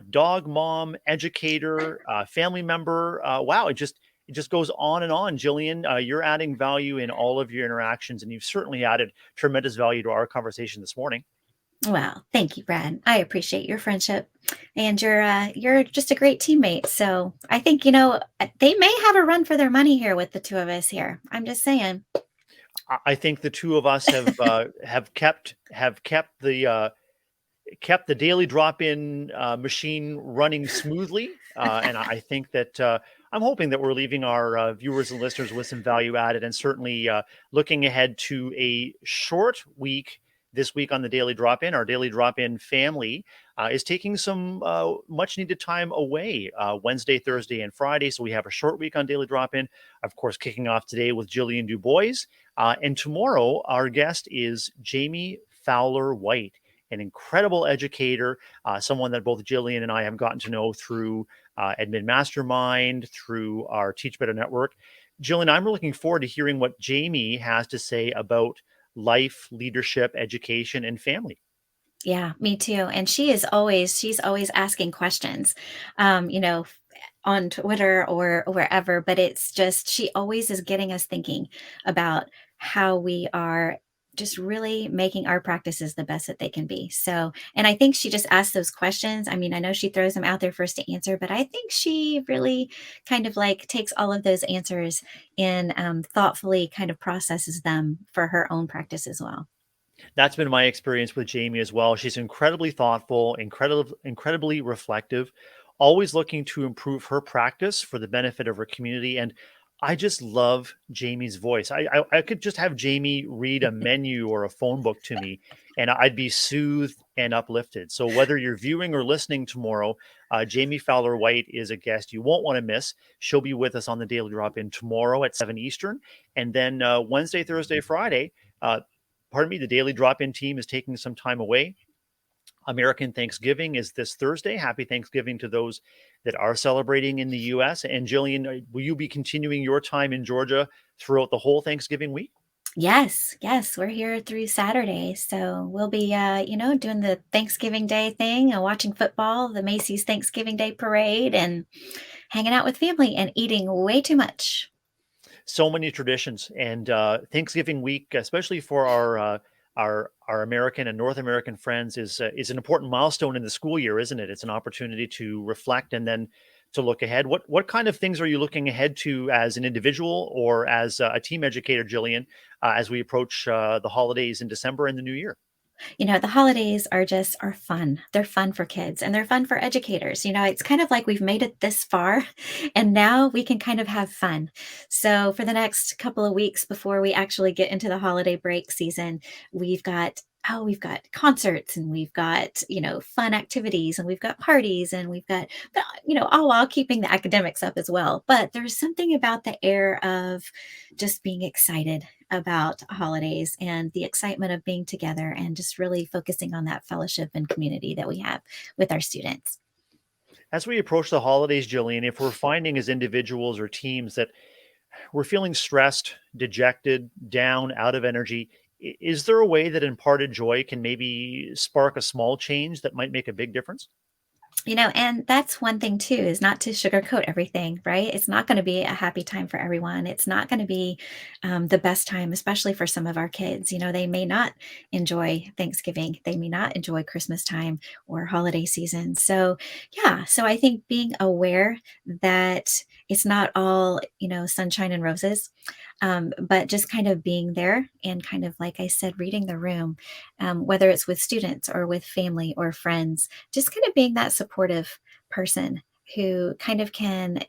dog mom, educator, family member. Wow, it just goes on and on. Jillian, you're adding value in all of your interactions, and you've certainly added tremendous value to our conversation this morning. Well, thank you, Brad. I appreciate your friendship, and you're just a great teammate. So I think they may have a run for their money here with the two of us here. I'm just saying. I think the two of us have kept the daily drop-in machine running smoothly, and I think that I'm hoping that we're leaving our viewers and listeners with some value added, and certainly looking ahead to a short week this week on the daily drop-in. Our daily drop-in family is taking some much-needed time away Wednesday, Thursday, and Friday, so we have a short week on daily drop-in. Of course, kicking off today with Jillian Dubois, and tomorrow our guest is Jamie Fowler White, an incredible educator, someone that both Jillian and I have gotten to know through Admin Mastermind, through our Teach Better Network. Jillian, I'm looking forward to hearing what Jamie has to say about life, leadership, education, and family. Yeah, me too. And she's always asking questions, um, you know, on Twitter or wherever, but it's just she always is getting us thinking about how we are just really making our practices the best that they can be. So, and I think she just asks those questions. I mean, I know she throws them out there for us to answer, but I think she really kind of like takes all of those answers and thoughtfully kind of processes them for her own practice as well. That's been my experience with Jamie as well. She's incredibly thoughtful, incredibly reflective, always looking to improve her practice for the benefit of her community. And I just love Jamie's voice. I could just have Jamie read a menu or a phone book to me, and I'd be soothed and uplifted. So whether you're viewing or listening tomorrow, Jamie Fowler White is a guest you won't want to miss. She'll be with us on the Daily Drop In tomorrow at 7 Eastern, and then Wednesday, Thursday, Friday. Pardon me, the Daily Drop In team is taking some time away. American Thanksgiving is this Thursday. Happy Thanksgiving to those that are celebrating in the US. And Jillian, will you be continuing your time in Georgia throughout the whole Thanksgiving week? Yes, yes, we're here through Saturday. So we'll be, doing the Thanksgiving Day thing and watching football, the Macy's Thanksgiving Day parade, and hanging out with family and eating way too much. So many traditions, and Thanksgiving week, especially for our American and North American friends, is an important milestone in the school year, isn't it? It's an opportunity to reflect and then to look ahead. What kind of things are you looking ahead to as an individual or as a team educator, Jillian, as we approach the holidays in December and the new year? The holidays are fun. They're fun for kids and they're fun for educators. It's kind of like we've made it this far and now we can kind of have fun. So for the next couple of weeks before we actually get into the holiday break season, we've got concerts and we've got, fun activities and we've got parties and we've got, but, all while keeping the academics up as well. But there's something about the air of just being excited about holidays and the excitement of being together and just really focusing on that fellowship and community that we have with our students. As we approach the holidays, Jillian, if we're finding as individuals or teams that we're feeling stressed, dejected, down, out of energy, is there a way that imparted joy can maybe spark a small change that might make a big difference? And that's one thing too, is not to sugarcoat everything, right? It's not going to be a happy time for everyone. It's not going to be the best time, especially for some of our kids. They may not enjoy Thanksgiving, they may not enjoy Christmas time or holiday season. So, yeah, so I think being aware that it's not all, sunshine and roses, but just kind of being there and kind of, like I said, reading the room, whether it's with students or with family or friends, just kind of being that supportive person who kind of can,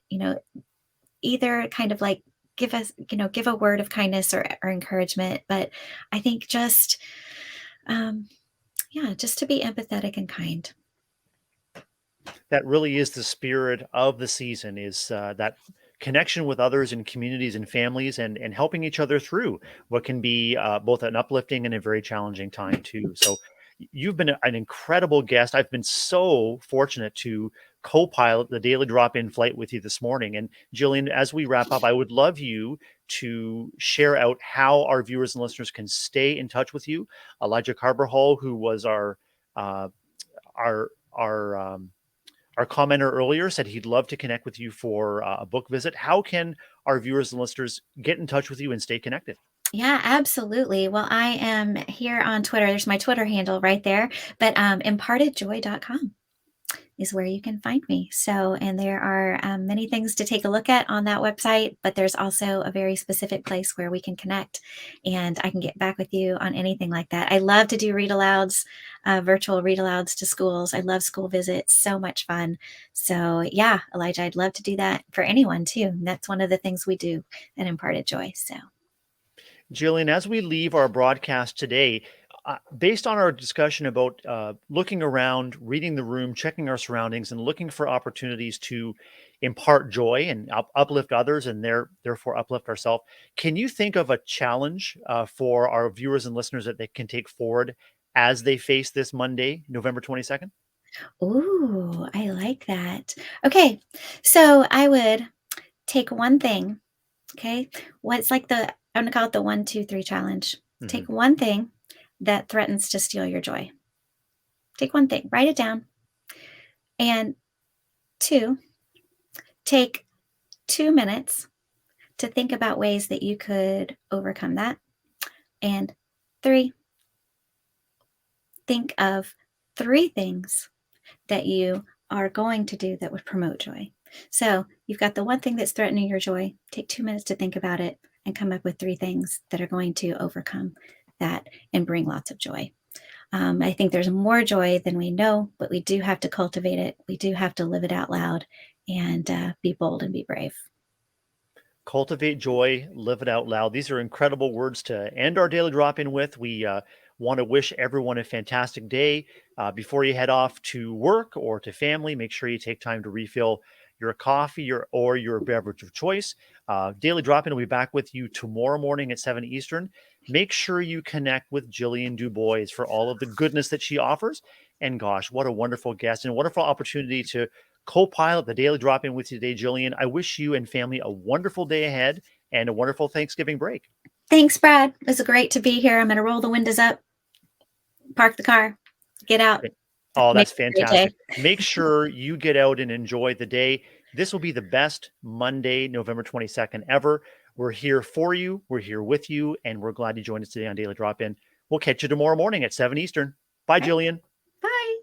either kind of like give a word of kindness or encouragement. But I think just, um, yeah, just to be empathetic and kind. That really is the spirit of the season, is that connection with others and communities and families, and helping each other through what can be both an uplifting and a very challenging time too. So you've been an incredible guest. I've been so fortunate to co-pilot the Daily Drop-In flight with you this morning. And Jillian, as we wrap up, I would love you to share out how our viewers and listeners can stay in touch with you. Elijah Carbajal, who was uh, our our commenter earlier, said he'd love to connect with you for a book visit. How can our viewers and listeners get in touch with you and stay connected? Yeah, absolutely. Well, I am here on Twitter. There's my Twitter handle right there, but impartedjoy.com is where you can find me. So, and there are many things to take a look at on that website, but there's also a very specific place where we can connect and I can get back with you on anything like that. I love to do read alouds, virtual read alouds to schools. I love school visits, so much fun. So, yeah, Elijah, I'd love to do that for anyone too. That's one of the things we do at Imparted Joy. So, Jillian, as we leave our broadcast today, based on our discussion about looking around, reading the room, checking our surroundings, and looking for opportunities to impart joy and uplift others and therefore uplift ourselves, can you think of a challenge for our viewers and listeners that they can take forward as they face this Monday, November 22nd? ooh, I like that. Okay, so I would take one thing. Okay. What's like I'm gonna call it the 1, 2, 3 challenge. Mhm. Take one thing that threatens to steal your joy. Take one thing, write it down. And two, take 2 minutes to think about ways that you could overcome that. And 3. Think of 3 things that you are going to do that would promote joy. So you've got the one thing that's threatening your joy. Take 2 minutes to think about it and come up with 3 things that are going to overcome that and bring lots of joy. I think there's more joy than we know, but we do have to cultivate it. We do have to live it out loud and be bold and be brave. Cultivate joy, live it out loud. These are incredible words to end our daily drop in with. We want to wish everyone a fantastic day. Before you head off to work or to family, make sure you take time to refill your coffee or your beverage of choice. Daily drop in will be back with you tomorrow morning at 7 Eastern. Make sure you connect with Jillian Dubois for all of the goodness that she offers. And gosh, what a wonderful guest and wonderful opportunity to co-pilot the daily drop in with you today, Jillian. I wish you and family a wonderful day ahead and a wonderful Thanksgiving break. Thanks, Brad. It was great to be here. I'm going to roll the windows up, park the car, get out. Oh, Make that's it a great day. fantastic. Make sure you get out and enjoy the day. This will be the best Monday, November 22nd ever. We're here for you. We're here with you. And we're glad you joined us today on Daily Drop In. We'll catch you tomorrow morning at 7 Eastern. Bye, All right. Jillian. Bye.